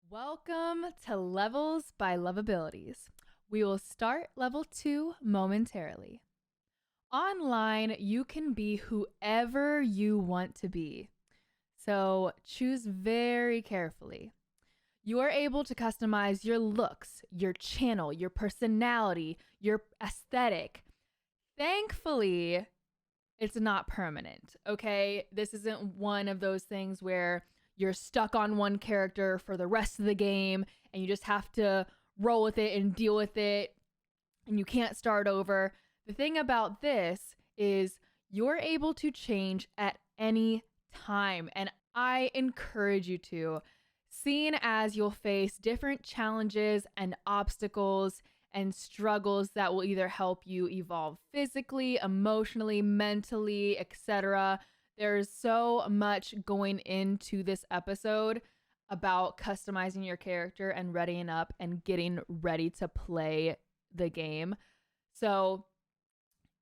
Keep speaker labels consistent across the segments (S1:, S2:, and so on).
S1: Welcome to Levels by Loveabilities. We will start level 2 momentarily. Online, you can be whoever you want to be. So choose very carefully. You are able to customize your looks, your channel, your personality, your aesthetic. Thankfully, it's not permanent, okay? This isn't one of those things where you're stuck on one character for the rest of the game and you just have to roll with it and deal with it and you can't start over. The thing about this is you're able to change at any time, and I encourage you to, seeing as you'll face different challenges and obstacles and struggles that will either help you evolve physically, emotionally, mentally, etc. There's so much going into this episode about customizing your character and readying up and getting ready to play the game. So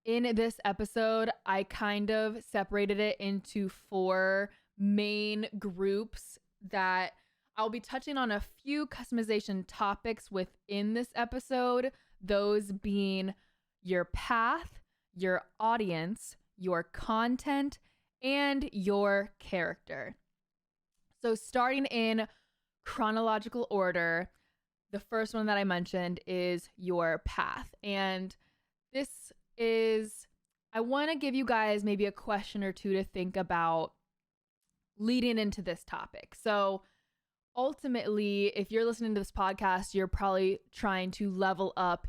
S1: in this episode, I kind of separated it into 4 main groups that I'll be touching on a few customization topics within this episode, those being your path, your audience, your content, and your character. So starting in chronological order, the first one that I mentioned is your path. And this is, I want to give you guys maybe a question or two to think about leading into this topic. So ultimately, if you're listening to this podcast, you're probably trying to level up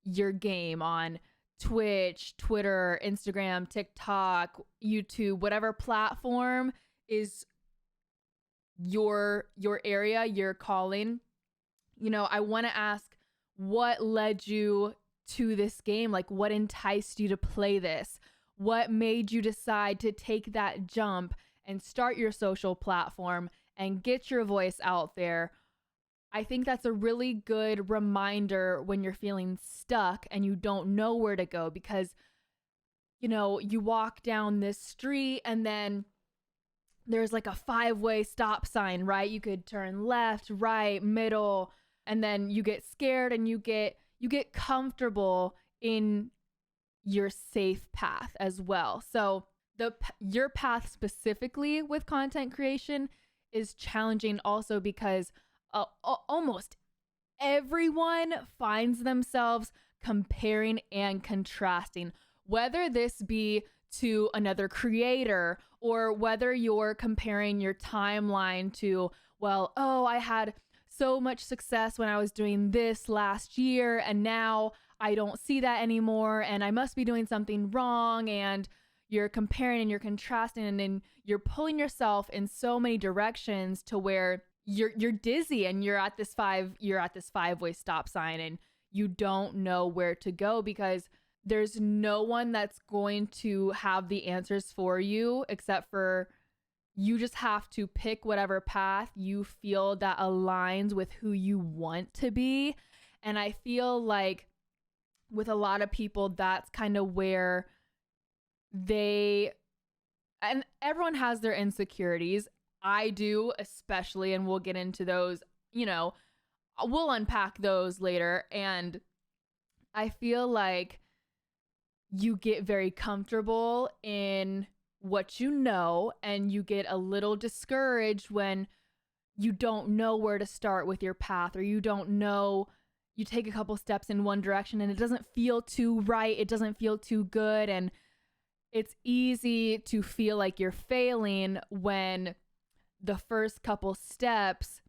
S1: your game on Twitch, Twitter, Instagram, TikTok, YouTube, whatever platform is your area, your calling. You know, I want to ask, what led you to this game? Like, what enticed you to play this? What made you decide to take that jump and start your social platform and get your voice out there? I think that's a really good reminder when you're feeling stuck and you don't know where to go, because, you know, you walk down this street and then there's like a 5-way stop sign, right? You could turn left, right, middle, and then you get scared and you get comfortable in your safe path as well. So your path specifically with content creation is challenging also because almost everyone finds themselves comparing and contrasting, whether this be to another creator or whether you're comparing your timeline to, well, oh, I had so much success when I was doing this last year and now I don't see that anymore and I must be doing something wrong. And you're comparing and you're contrasting and then you're pulling yourself in so many directions to where you're dizzy and you're at this 5-way stop sign and you don't know where to go, because there's no one that's going to have the answers for you, except for you just have to pick whatever path you feel that aligns with who you want to be. And I feel like with a lot of people, that's kind of where and everyone has their insecurities. I do, especially, and we'll get into those, you know, we'll unpack those later. And I feel like you get very comfortable in what you know, and you get a little discouraged when you don't know where to start with your path, or you don't know, you take a couple steps in one direction and it doesn't feel too right, it doesn't feel too good, and it's easy to feel like you're failing when the first couple steps,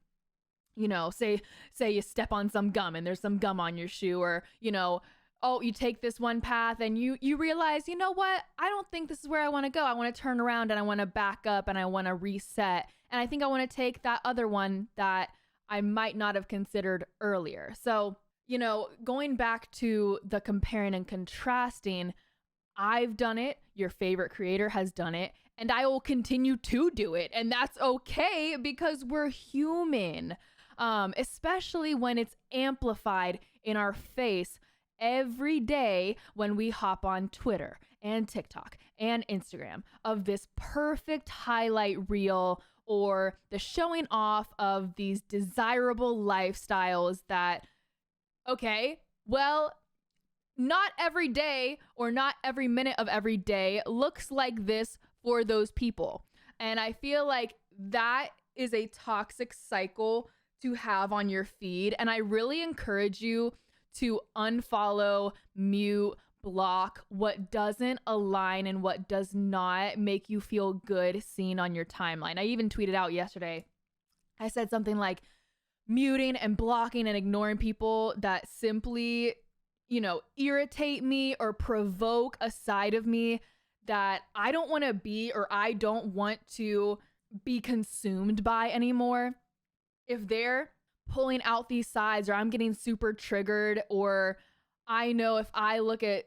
S1: you know, say you step on some gum and there's some gum on your shoe, or, you know, oh, you take this one path and you realize, you know what, I don't think this is where I want to go. I want to turn around and I want to back up and I want to reset. And I think I want to take that other one that I might not have considered earlier. So, you know, going back to the comparing and contrasting, I've done it. Your favorite creator has done it. And I will continue to do it. And that's okay, because we're human, especially when it's amplified in our face every day when we hop on Twitter and TikTok and Instagram of this perfect highlight reel or the showing off of these desirable lifestyles that, okay, well, not every day or not every minute of every day looks like this for those people. And I feel like that is a toxic cycle to have on your feed. And I really encourage you to unfollow, mute, block what doesn't align and what does not make you feel good seen on your timeline. I even tweeted out yesterday, I said something like, muting and blocking and ignoring people that simply, irritate me or provoke a side of me that I don't want to be, or I don't want to be consumed by anymore. If they're pulling out these sides, or I'm getting super triggered, or I know if I look at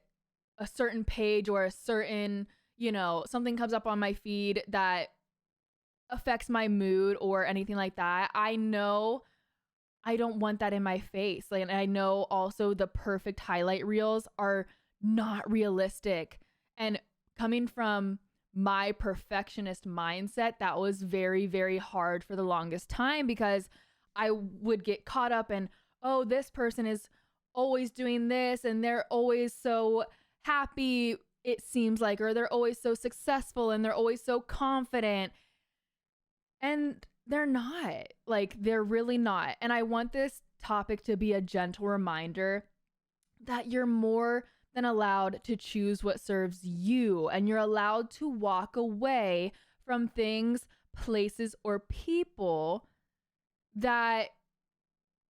S1: a certain page or a certain, something comes up on my feed that affects my mood or anything like that, I know I don't want that in my face. Like, and I know also the perfect highlight reels are not realistic. And coming from my perfectionist mindset, that was very, very hard for the longest time, because I would get caught up in, oh, this person is always doing this and they're always so happy, it seems like, or they're always so successful and they're always so confident. And they're not. Like, they're really not. And I want this topic to be a gentle reminder that you're more than allowed to choose what serves you, and you're allowed to walk away from things, places, or people that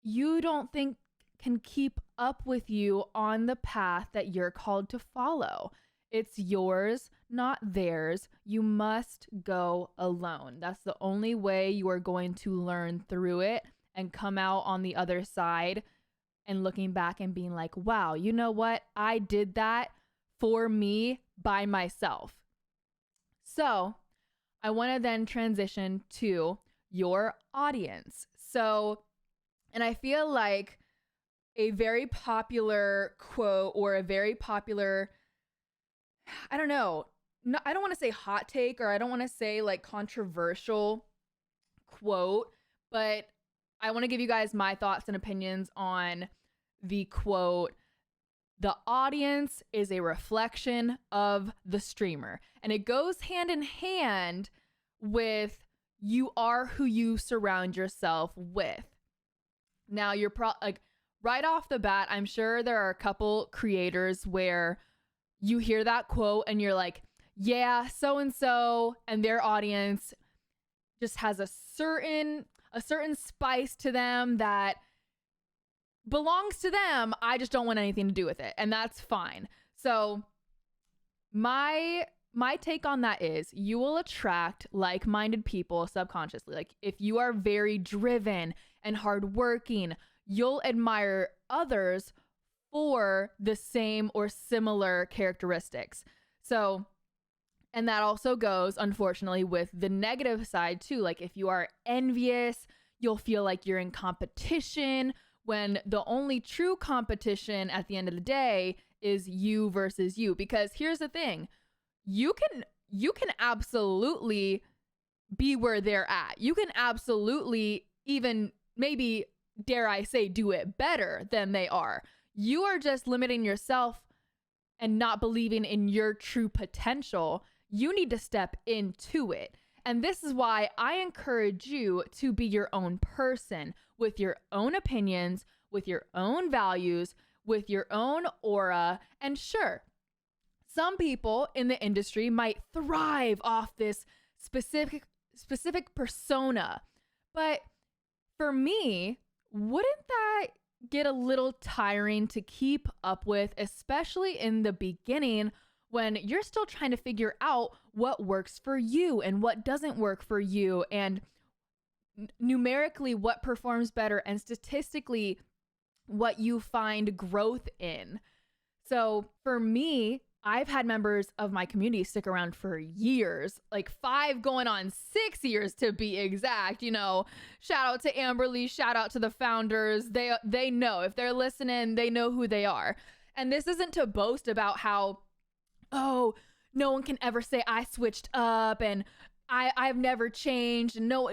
S1: you don't think can keep up with you on the path that you're called to follow. It's yours, not theirs. You must go alone. That's the only way you are going to learn through it and come out on the other side and looking back and being like, wow, you know what? I did that for me by myself. So I want to then transition to your audience. So, and I feel like a very popular quote, or a very popular, I don't know, no, I don't want to say hot take, or I don't want to say like controversial quote, but I want to give you guys my thoughts and opinions on the quote, "The audience is a reflection of the streamer." And it goes hand in hand with you are who you surround yourself with. Now, you're like, right off the bat, I'm sure there are a couple creators where you hear that quote and you're like, yeah, so-and-so and their audience just has a certain spice to them that belongs to them. I just don't want anything to do with it. And that's fine. So my take on that is, you will attract like-minded people subconsciously. Like, if you are very driven and hardworking, you'll admire others for the same or similar characteristics. So, and that also goes, unfortunately, with the negative side too. Like, if you are envious, you'll feel like you're in competition, when the only true competition at the end of the day is you versus you. Because here's the thing, you can absolutely be where they're at. You can absolutely even, maybe, dare I say, do it better than they are. You are just limiting yourself and not believing in your true potential. You need to step into it. And this is why I encourage you to be your own person, with your own opinions, with your own values, with your own aura. And sure, some people in the industry might thrive off this specific persona. But for me, wouldn't that get a little tiring to keep up with, especially in the beginning, when you're still trying to figure out what works for you and what doesn't work for you, and numerically what performs better, and statistically what you find growth in. So for me, I've had members of my community stick around for years, like 5 going on 6 years to be exact. Shout out to Amberly, shout out to the founders. They know, if they're listening, they know who they are. And this isn't to boast about how, oh, no one can ever say I switched up and I've never changed. No,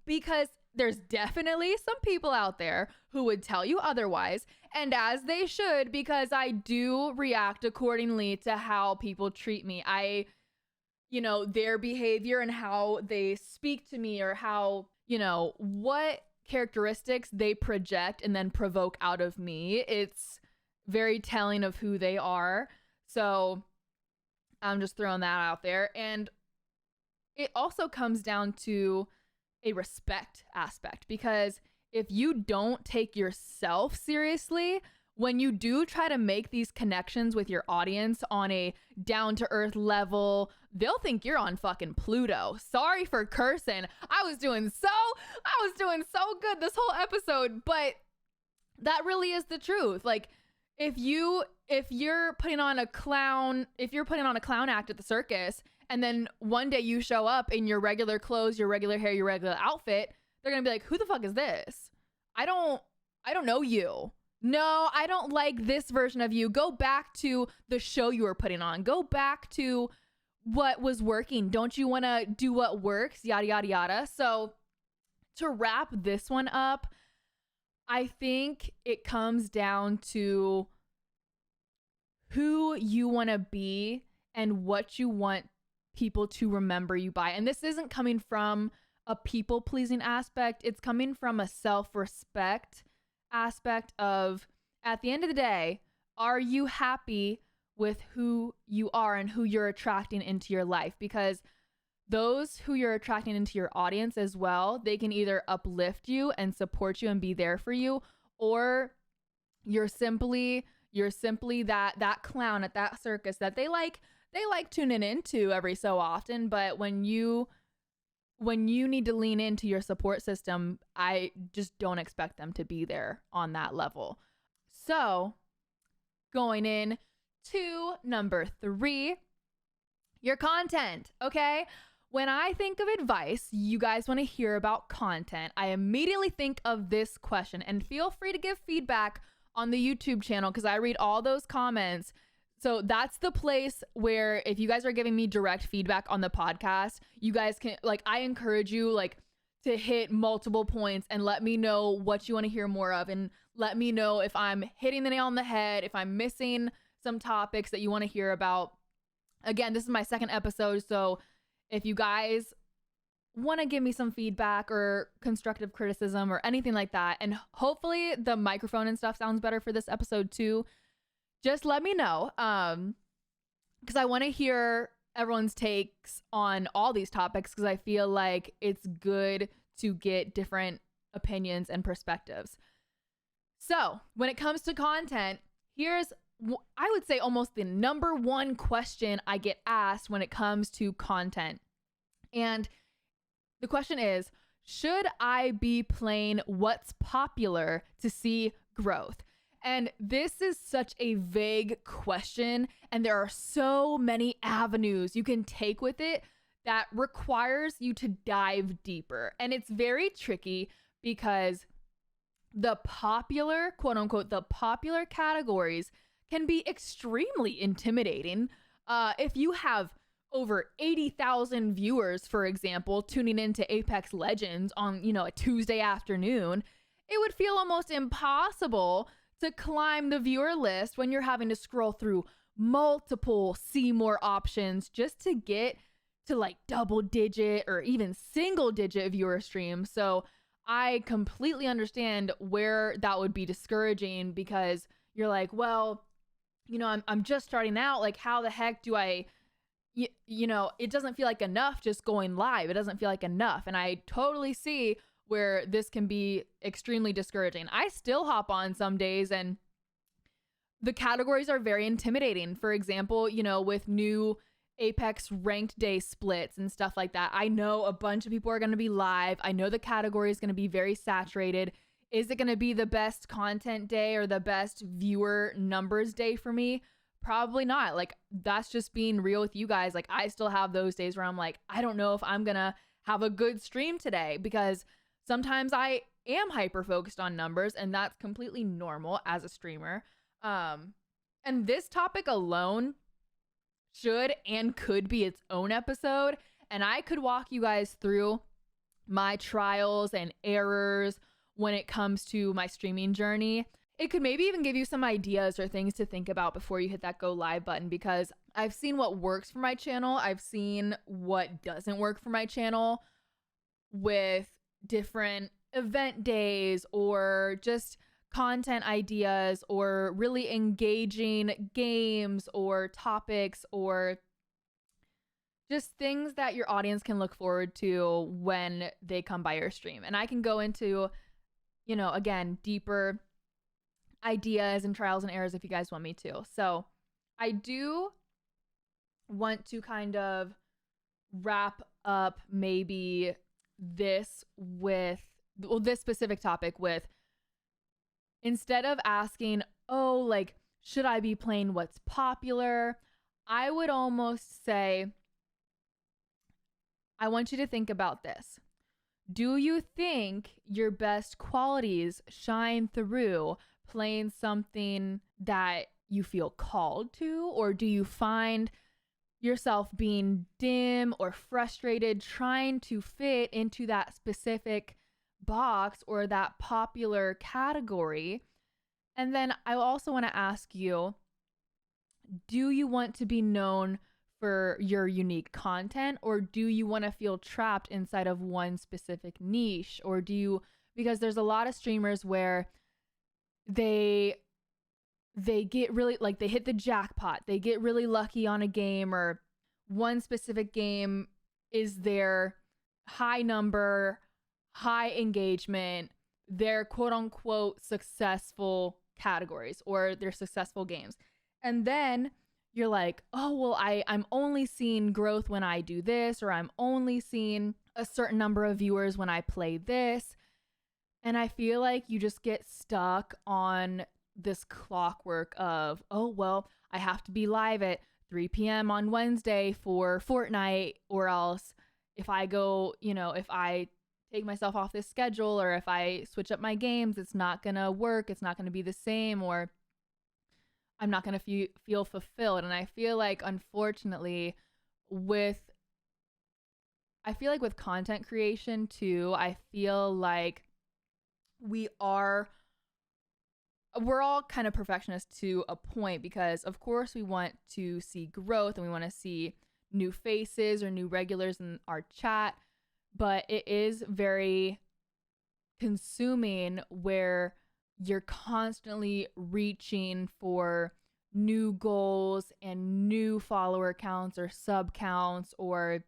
S1: because there's definitely some people out there who would tell you otherwise, and as they should, because I do react accordingly to how people treat me. Their behavior and how they speak to me, or how, what characteristics they project and then provoke out of me. It's very telling of who they are. So I'm just throwing that out there. And it also comes down to a respect aspect, because if you don't take yourself seriously, when you do try to make these connections with your audience on a down to earth level, they'll think you're on fucking Pluto. Sorry for cursing. I was doing so good this whole episode, but that really is the truth. Like, if you're putting on a clown act at the circus, and then one day you show up in your regular clothes, your regular hair, your regular outfit, they're gonna be like, who the fuck is this? I don't know you. No, I don't like this version of you. Go back to the show you were putting on. Go back to what was working. Don't you want to do what works? Yada, yada, yada. So to wrap this one up, I think it comes down to who you want to be and what you want people to remember you by. And this isn't coming from a people-pleasing aspect. It's coming from a self-respect aspect of, at the end of the day, are you happy with who you are and who you're attracting into your life? Because those who you're attracting into your audience as well, they can either uplift you and support you and be there for you, or you're simply that clown at that circus that they like tuning into every so often. But when you need to lean into your support system, I just don't expect them to be there on that level. So going in to number 3, your content. Okay. When I think of advice, you guys want to hear about content, I immediately think of this question, and feel free to give feedback on the YouTube channel, because I read all those comments. So that's the place where, if you guys are giving me direct feedback on the podcast, you guys can, I encourage you, to hit multiple points and let me know what you want to hear more of, and let me know if I'm hitting the nail on the head, if I'm missing some topics that you want to hear about. Again, this is my 2nd episode, so if you guys want to give me some feedback or constructive criticism or anything like that, and hopefully the microphone and stuff sounds better for this episode too, just let me know, because I want to hear everyone's takes on all these topics, because I feel like it's good to get different opinions and perspectives. So when it comes to content, here's, I would say, almost the number 1 question I get asked when it comes to content. And the question is, should I be playing what's popular to see growth? And this is such a vague question, and there are so many avenues you can take with it that requires you to dive deeper. And it's very tricky, because the popular, quote unquote, the popular categories can be extremely intimidating. If you have over 80,000 viewers, for example, tuning into Apex Legends on, a Tuesday afternoon, it would feel almost impossible to climb the viewer list when you're having to scroll through multiple see more options just to get to double digit or even single digit viewer streams. So I completely understand where that would be discouraging, because you're like, well, I'm just starting out. How the heck do I, it doesn't feel like enough just going live. It doesn't feel like enough. And I totally see where this can be extremely discouraging. I still hop on some days and the categories are very intimidating. For example, with new Apex ranked day splits and stuff like that, I know a bunch of people are going to be live. I know the category is going to be very saturated. Is it going to be the best content day or the best viewer numbers day for me? Probably not. That's just being real with you guys. I still have those days where I'm like, I don't know if I'm going to have a good stream today, because sometimes I am hyper focused on numbers, and that's completely normal as a streamer. And this topic alone should and could be its own episode. and I could walk you guys through my trials and errors when it comes to my streaming journey. It could maybe even give you some ideas or things to think about before you hit that go live button, because I've seen what works for my channel. I've seen what doesn't work for my channel with different event days or just content ideas or really engaging games or topics or just things that your audience can look forward to when they come by your stream. And I can go into, again, deeper ideas and trials and errors if you guys want me to. So I do want to kind of wrap up maybe this specific topic with, instead of asking, oh, like, should I be playing what's popular? I would almost say, I want you to think about this. Do you think your best qualities shine through playing something that you feel called to? Or do you find yourself being dim or frustrated trying to fit into that specific box or that popular category? And then I also want to ask you, do you want to be known for your unique content, or do you want to feel trapped inside of one specific niche? Or because there's a lot of streamers where they get really, like, they hit the jackpot, they get really lucky on a game, or one specific game is their high number, high engagement, their quote unquote successful categories or their successful games. And then you're like, oh, well, I'm only seeing growth when I do this, or I'm only seeing a certain number of viewers when I play this. And I feel like you just get stuck on this clockwork of, oh, well, I have to be live at 3 p.m. on Wednesday for Fortnite, or else if I go, if I take myself off this schedule, or if I switch up my games, it's not going to work. It's not going to be the same, or I'm not going to feel fulfilled. And I feel like, unfortunately, with content creation too, I feel like we're all kind of perfectionists to a point, because of course we want to see growth and we want to see new faces or new regulars in our chat, but it is very consuming where you're constantly reaching for new goals and new follower counts or sub counts, or,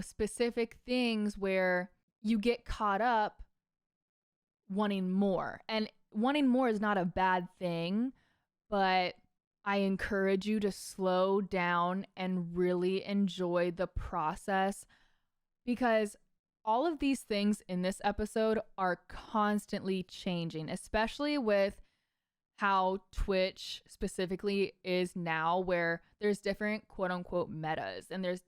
S1: specific things where you get caught up wanting more. And wanting more is not a bad thing, but I encourage you to slow down and really enjoy the process, because all of these things in this episode are constantly changing, especially with how Twitch specifically is now, where there's different quote unquote metas, and there's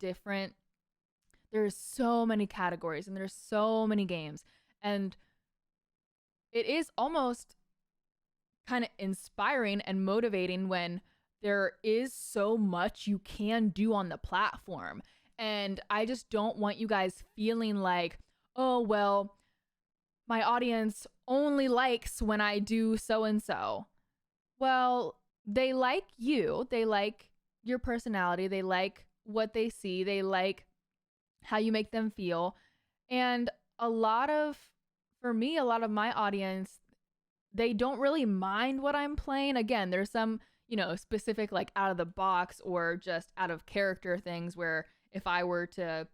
S1: so many categories, and there's so many games, and it is almost kind of inspiring and motivating when there is so much you can do on the platform. And I just don't want you guys feeling like, oh, well, my audience only likes when I do so-and-so. Well, they like you. They like your personality. They like what they see. They like how you make them feel. And a lot of my audience, they don't really mind what I'm playing. Again, there's some, specific, like, out of the box or just out of character things where if I were to,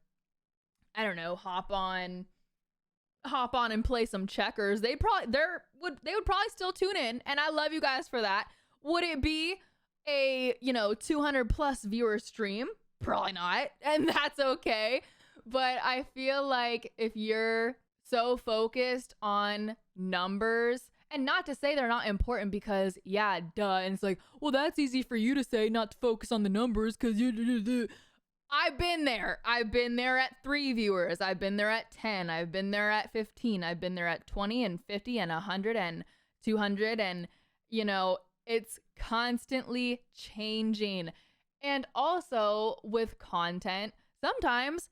S1: I don't know, hop on and play some checkers, they would probably still tune in, and I love you guys for that. Would it be a 200 plus viewer stream? Probably not, and that's okay. But I feel like if you're so focused on numbers, and not to say they're not important, because yeah, duh, and it's like, well, that's easy for you to say, not to focus on the numbers, because I've been there. I've been there at 3 viewers. I've been there at 10. I've been there at 15. I've been there at 20 and 50 and 100 and 200. And, it's constantly changing. And also with content, sometimes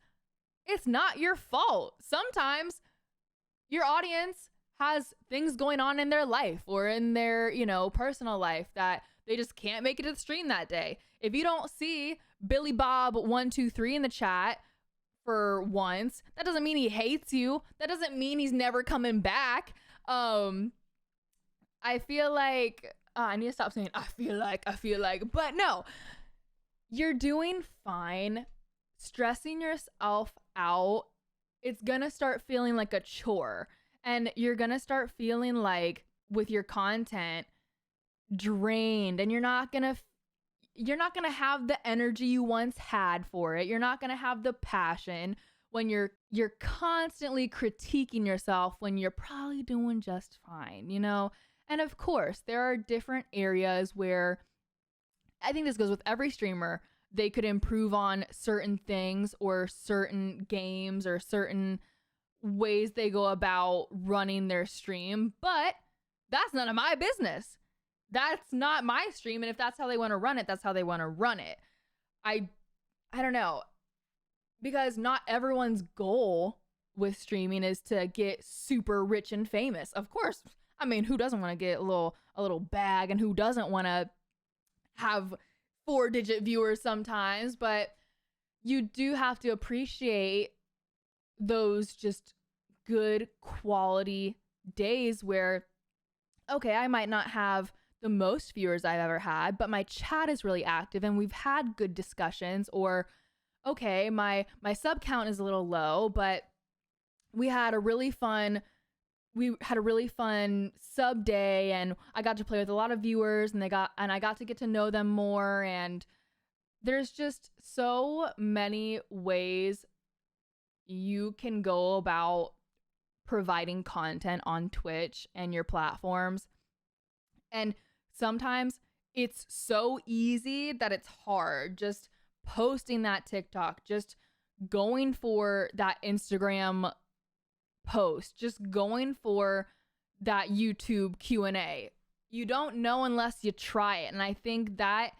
S1: it's not your fault. Sometimes your audience has things going on in their life or in their, personal life that they just can't make it to the stream that day. If you don't see Billy Bob 123 in the chat for once, that doesn't mean he hates you. That doesn't mean he's never coming back. I feel like I need to stop saying I feel like, but no, you're doing fine. Stressing yourself out, it's gonna start feeling like a chore, and you're gonna start feeling like with your content drained, and you're not gonna have the energy you once had for it. You're not gonna have the passion when you're constantly critiquing yourself when you're probably doing just fine, And of course, there are different areas where I think this goes with every streamer. They could improve on certain things or certain games or certain ways they go about running their stream, but that's none of my business. That's not my stream, and if that's how they want to run it, that's how they want to run it. I don't know, because not everyone's goal with streaming is to get super rich and famous. Of course, I mean, who doesn't want to get a little bag, and who doesn't want to have 4-digit viewers sometimes? But you do have to appreciate those just good quality days where, okay, I might not have the most viewers I've ever had, but my chat is really active and we've had good discussions. Or, okay, my sub count is a little low, but we had a really fun sub day, and I got to play with a lot of viewers, and I got to get to know them more. And there's just so many ways you can go about providing content on Twitch and your platforms. And sometimes it's so easy that it's hard. Just posting that TikTok, just going for that Instagram post, just going for that YouTube Q&A. You don't know unless you try it. And I think that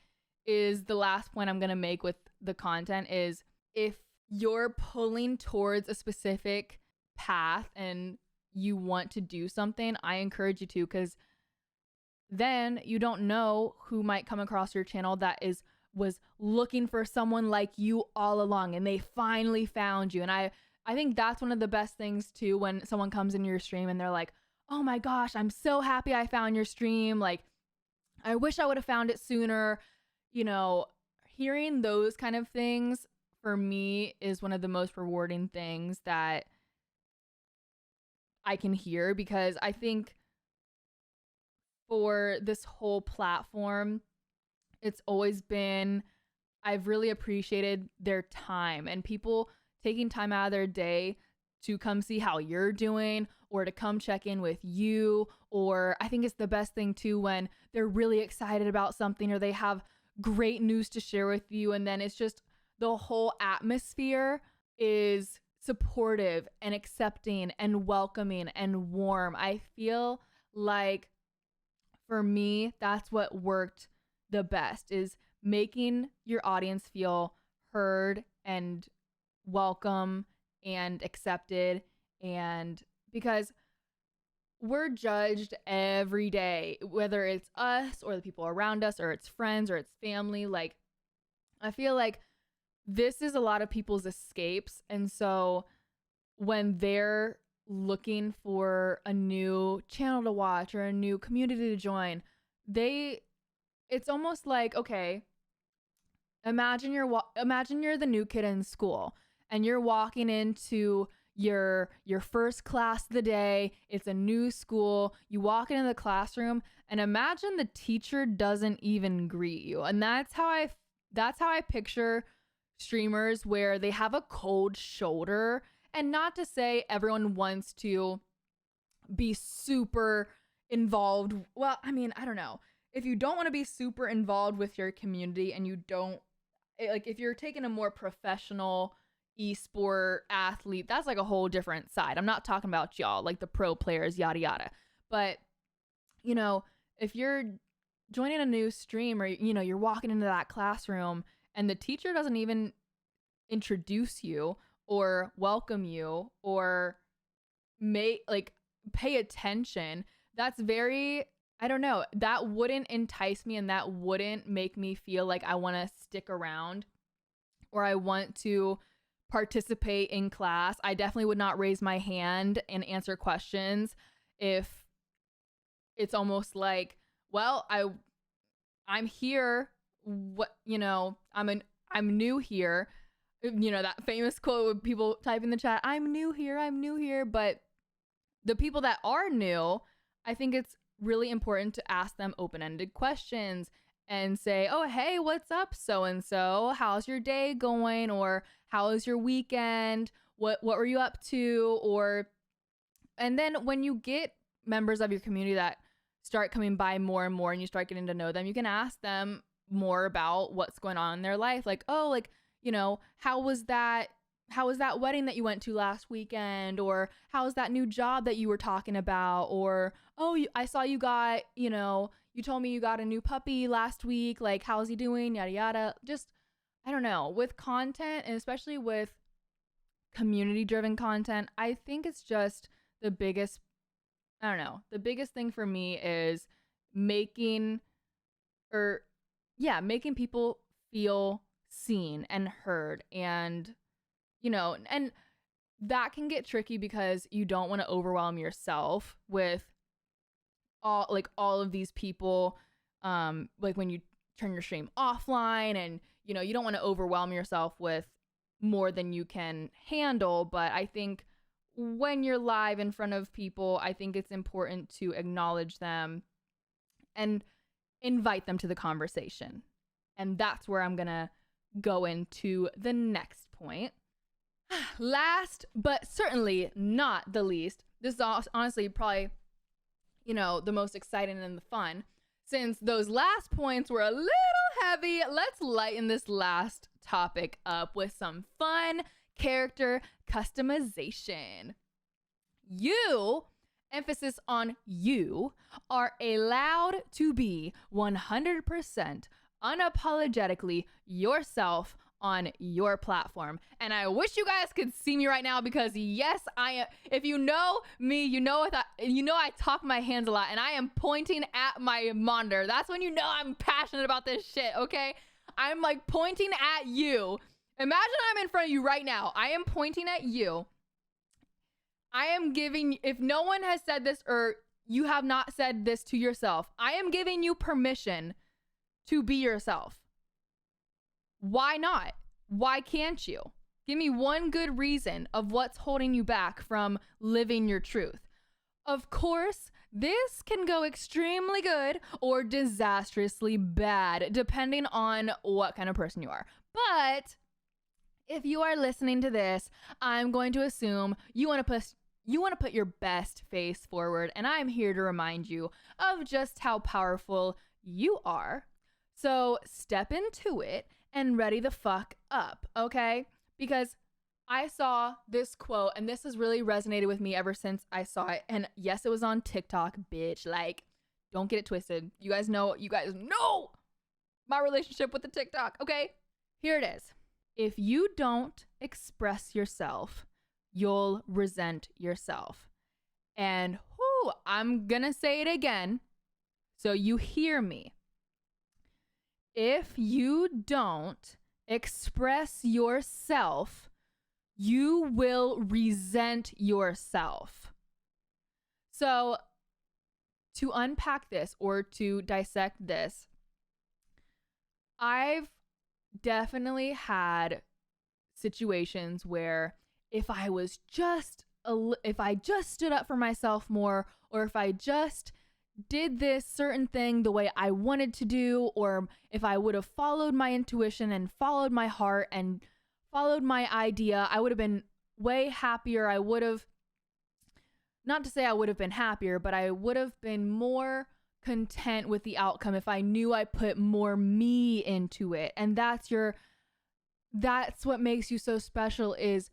S1: is the last point I'm going to make with the content is, if you're pulling towards a specific path and you want to do something, I encourage you to, because then you don't know who might come across your channel that was looking for someone like you all along, and they finally found you. And I think that's one of the best things too, when someone comes in your stream and they're like, oh my gosh, I'm so happy I found your stream. Like, I wish I would have found it sooner. Hearing those kind of things for me is one of the most rewarding things that I can hear, because I think for this whole platform, it's always been, I've really appreciated their time and people taking time out of their day to come see how you're doing, or to come check in with you. Or I think it's the best thing too when they're really excited about something, or they have great news to share with you, and then it's just the whole atmosphere is supportive and accepting and welcoming and warm. I feel like for me, that's what worked the best, is making your audience feel heard and welcome and accepted. And because we're judged every day, whether it's us or the people around us, or it's friends or it's family. Like, I feel like this is a lot of people's escapes. And so when they're looking for a new channel to watch or a new community to join, it's almost like, okay, imagine you're the new kid in school, and you're walking into your first class of the day. It's a new school. You walk into the classroom, and imagine the teacher doesn't even greet you. And that's how I picture streamers, where they have a cold shoulder. And not to say everyone wants to be super involved. Well, I mean, I don't know. If you don't want to be super involved with your community, and you don't, like, if you're taking a more professional esport athlete, that's like a whole different side. I'm not talking about y'all, like the pro players, yada yada. But if you're joining a new stream, or you're walking into that classroom and the teacher doesn't even introduce you, or welcome you or pay attention, that's very, I don't know, that wouldn't entice me and that wouldn't make me feel like I want to stick around or I want to participate in class. I definitely would not raise my hand and answer questions if it's almost like, well, I'm here, what, I'm new here. That famous quote with people type in the chat, I'm new here. But the people that are new, I think it's really important to ask them open-ended questions and say, oh, hey, what's up, so-and-so? How's your day going? Or how was your weekend? What were you up to? And then when you get members of your community that start coming by more and more and you start getting to know them, you can ask them more about what's going on in their life. Like, oh, like, how was that wedding that you went to last weekend? Or how was that new job that you were talking about? Or, oh, I saw you got, you told me you got a new puppy last week. Like, how's he doing? Yada, yada. Just, I don't know, with content, and especially with community driven content, I think it's just the biggest thing for me is making people feel seen and heard. And and that can get tricky because you don't want to overwhelm yourself with all of these people, like when you turn your stream offline, and you don't want to overwhelm yourself with more than you can handle. But I think when you're live in front of people, I think it's important to acknowledge them and invite them to the conversation. And that's where I'm gonna go into the next point. Last but certainly not the least, this is honestly probably the most exciting and the fun. Since those last points were a little heavy, let's lighten this last topic up with some fun character customization. You, emphasis on you, are allowed to be 100% unapologetically yourself on your platform. And I wish you guys could see me right now, because yes, I am. If you know me, I talk my hands a lot, and I am pointing at my monitor. That's when I'm passionate about this shit, okay? I'm like pointing at you. Imagine I'm in front of you right now. I am pointing at you. I am giving, if no one has said this or you have not said this to yourself, I am giving you permission to be yourself. Why not? Why can't you? Give me one good reason of what's holding you back from living your truth. Of course, this can go extremely good or disastrously bad, depending on what kind of person you are. But if you are listening to this, I'm going to assume you want to put your best face forward, and I'm here to remind you of just how powerful you are. So step into it and ready the fuck up, okay? Because I saw this quote, and this has really resonated with me ever since I saw it. And yes, it was on TikTok, bitch. Like, don't get it twisted. You guys know my relationship with the TikTok, okay? Here it is. If you don't express yourself, you'll resent yourself. And I'm gonna say it again so you hear me. If you don't express yourself, you will resent yourself. So to unpack this or to dissect this, I've definitely had situations where if I just stood up for myself more, or if I just did this certain thing the way I wanted to do, or if I would have followed my intuition and followed my heart and followed my idea, I would have been way happier. I would have, not to say I would have been happier, but I would have been more content with the outcome if I knew I put more me into it. And that's what makes you so special, is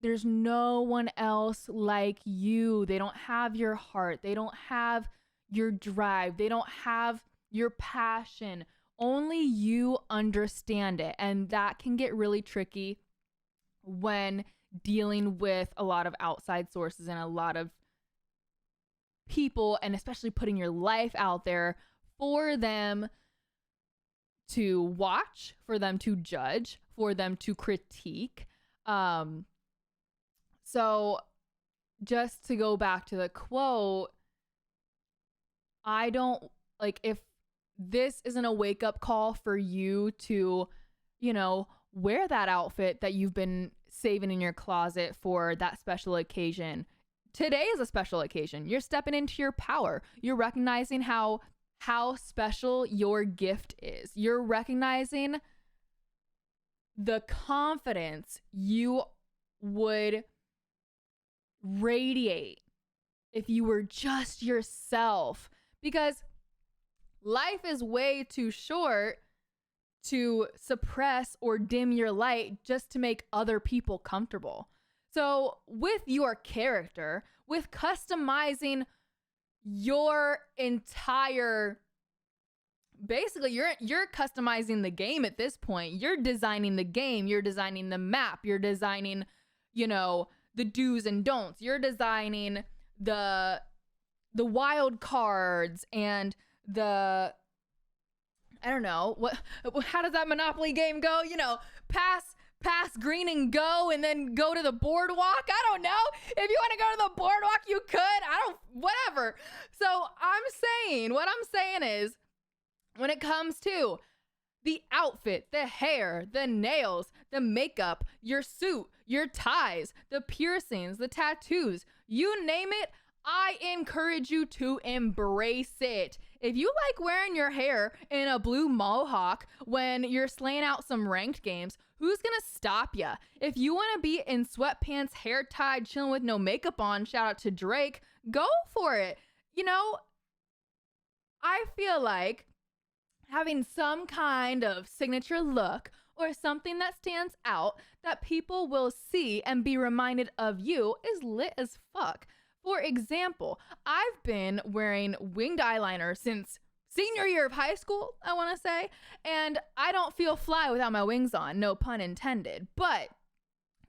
S1: there's no one else like you. They don't have your heart. They don't have your drive. They don't have your passion. Only you understand it. And that can get really tricky when dealing with a lot of outside sources and a lot of people, and especially putting your life out there for them to watch, for them to judge, for them to critique. So just to go back to the quote, I don't like, if this isn't a wake up call for you to, wear that outfit that you've been saving in your closet for that special occasion. Today is a special occasion. You're stepping into your power. You're recognizing how special your gift is. You're recognizing the confidence you would radiate if you were just yourself, because life is way too short to suppress or dim your light just to make other people comfortable. So with your character, with customizing your entire, basically you're customizing the game at this point. You're designing the game, you're designing the map, you're designing, the do's and don'ts. You're designing the wild cards and the, I don't know, how does that Monopoly game go? Pass green and go, and then go to the boardwalk. I don't know. If you want to go to the boardwalk, you could. Whatever. So what I'm saying is, when it comes to the outfit, the hair, the nails, the makeup, your suit, your ties, the piercings, the tattoos, you name it, I encourage you to embrace it. If you like wearing your hair in a blue mohawk when you're slaying out some ranked games, who's gonna stop ya? If you want to be in sweatpants, hair tied, chilling with no makeup on, shout out to Drake, go for it. I feel like having some kind of signature look or something that stands out that people will see and be reminded of you is lit as fuck. For example, I've been wearing winged eyeliner since senior year of high school, I want to say, and I don't feel fly without my wings on, no pun intended. But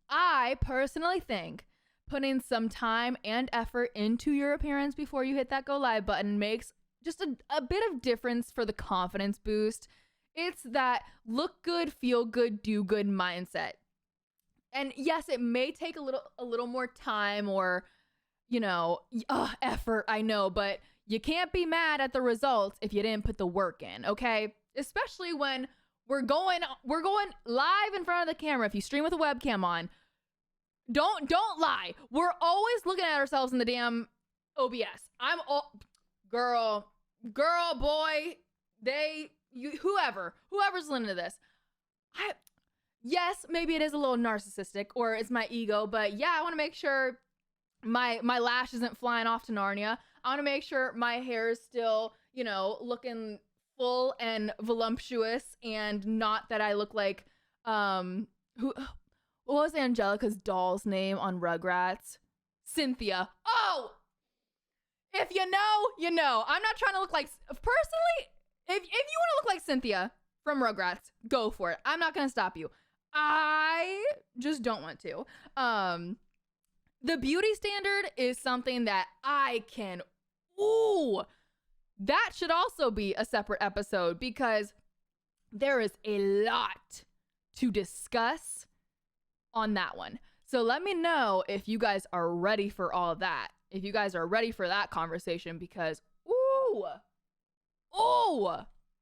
S1: I personally think putting some time and effort into your appearance before you hit that go live button makes just a bit of difference for the confidence boost. It's that look good, feel good, do good mindset. And yes, it may take a little more time or effort, I know, but you can't be mad at the results if you didn't put the work in, okay? Especially when we're going live in front of the camera. If you stream with a webcam on, don't lie. We're always looking at ourselves in the damn OBS. Girl, boy, whoever's listening to this. Yes, maybe it is a little narcissistic or it's my ego, but yeah, I want to make sure my lash isn't flying off to Narnia. I want to make sure my hair is still, looking full and voluptuous, and not that I look like, what was Angelica's doll's name on Rugrats? Cynthia. Oh! If you know, you know. I'm not trying to look like, personally, if you want to look like Cynthia from Rugrats, go for it. I'm not going to stop you. I just don't want to. The beauty standard is something that that should also be a separate episode, because there is a lot to discuss on that one. So let me know if you guys are ready for all of that. If you guys are ready for that conversation, because,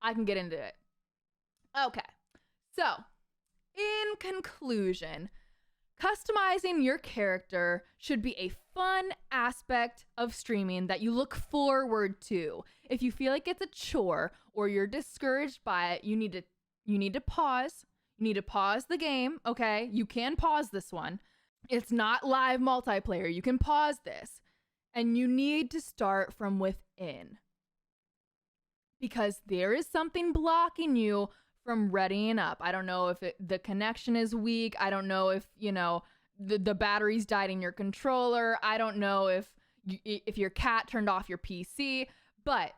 S1: I can get into it. Okay. So, in conclusion, customizing your character should be a fun aspect of streaming that you look forward to. If you feel like it's a chore or you're discouraged by it, you need to pause. You need to pause the game, okay? You can pause this one. It's not live multiplayer. You can pause this. And you need to start from within, because there is something blocking you from readying up. I don't know if the connection is weak. I don't know if, the battery's died in your controller. I don't know if your cat turned off your PC, but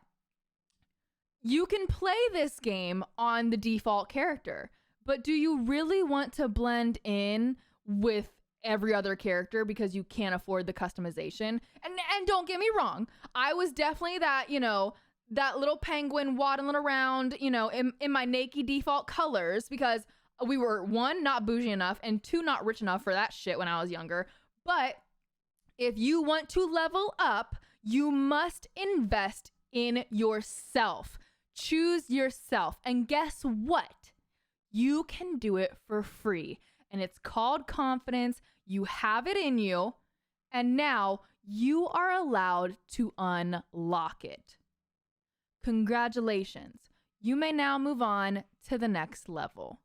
S1: you can play this game on the default character. But do you really want to blend in with every other character because you can't afford the customization. And don't get me wrong, I was definitely that, that little penguin waddling around, in my naked default colors because we were, one, not bougie enough, and two, not rich enough for that shit when I was younger. But if you want to level up, you must invest in yourself. Choose yourself. And guess what? You can do it for free. And it's called confidence. You have it in you. And now you are allowed to unlock it. Congratulations. You may now move on to the next level.